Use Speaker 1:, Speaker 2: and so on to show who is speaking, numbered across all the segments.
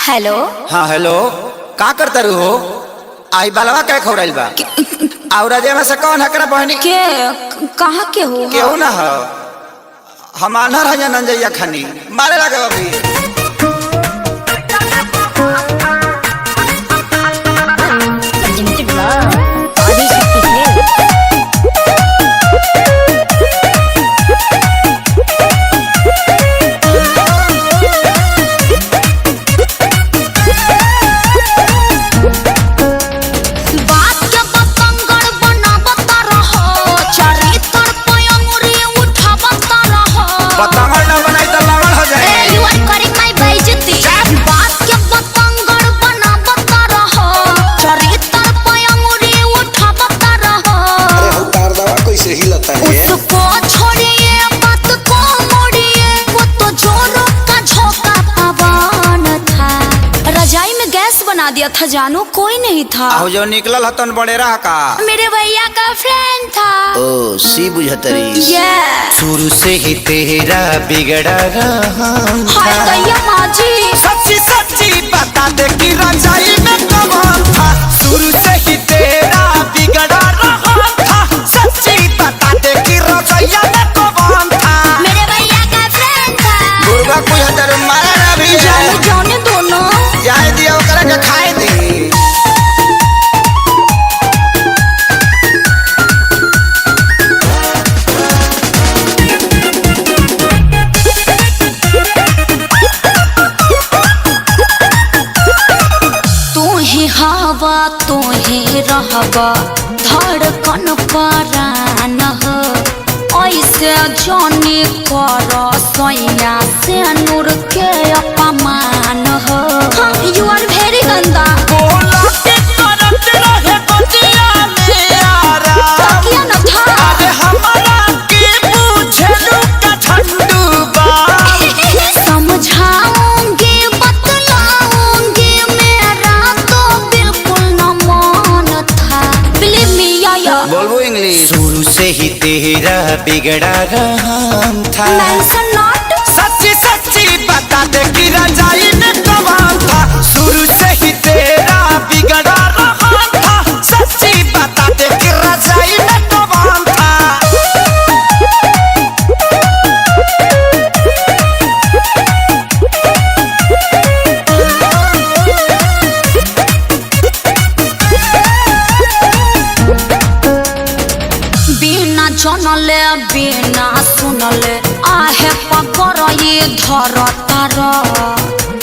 Speaker 1: Hello.
Speaker 2: हाँ hello, का करता रू हो? आई बालवा क्या खौराइल बा? और में से कौन हकरा बहनी
Speaker 1: के कहाँ के हो?
Speaker 2: केहू ना हो, हम आनर है नंजैया खानी मारे लगे अभी।
Speaker 1: बना दिया था जानो, कोई नहीं था।
Speaker 2: जो निकलल हतन बड़े रहा का
Speaker 1: मेरे भैया का फ्रेंड था।
Speaker 2: ओ सी बुझतरी।
Speaker 1: शुरू
Speaker 2: से ही तेरा बिगड़ा रहा।
Speaker 1: हाय दैया माँ जी,
Speaker 2: सच्ची सच्ची बता दे कि रजाई में कौन था। शुरू से ही तेरा बिगड़ा रहा था। सच्ची बता दे कि रजाई में कौन था।
Speaker 1: मेरे भैया का फ्रेंड था।
Speaker 2: गुरबा बुझतर मारा भी
Speaker 1: जाने दोनों
Speaker 2: जाए दिया ओकरा के खाए दी।
Speaker 1: हवा तू ही रहबा धड़कन परान हो, ऐसे जाने कर सैया से नूर के अपमान हो। यू आर वेरी गंदा।
Speaker 2: शुरू से ही तेरा बिगड़ा रहा था। सच्ची सच्ची बता दे कि रजाई में कौन था। शुरू से ही तेरा बिगड़ा रहा था। सच्ची बता दे कि रजाई में कौन था।
Speaker 1: जनले बिना सुनले आहे पकर ये धर तार।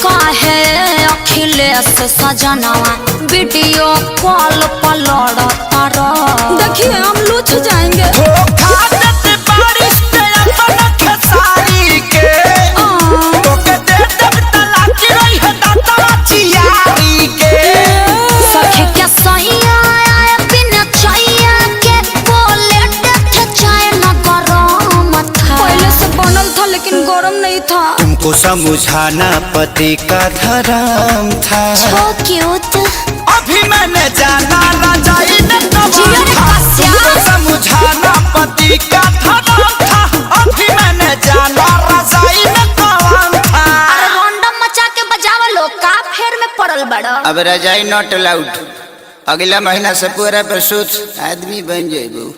Speaker 1: काहे अखिलेश सजनवा वीडियो कॉल पर लड़ तार। देखिए हम लूच जाएंगे।
Speaker 2: तुमको समझाना पति का धर्म था। अभी मैंने जाना रजाई में कौन था। तुमको समझाना पति का धर्म था। अभी मैंने जाना रजाई में कौन था।
Speaker 1: रैंडम मचा के बजावा लो का फेर में पड़ल बड़ा।
Speaker 2: अब रजाई नॉट अलाउड। अगला महीना से पूरा पर सोच आदमी बन जाएगा।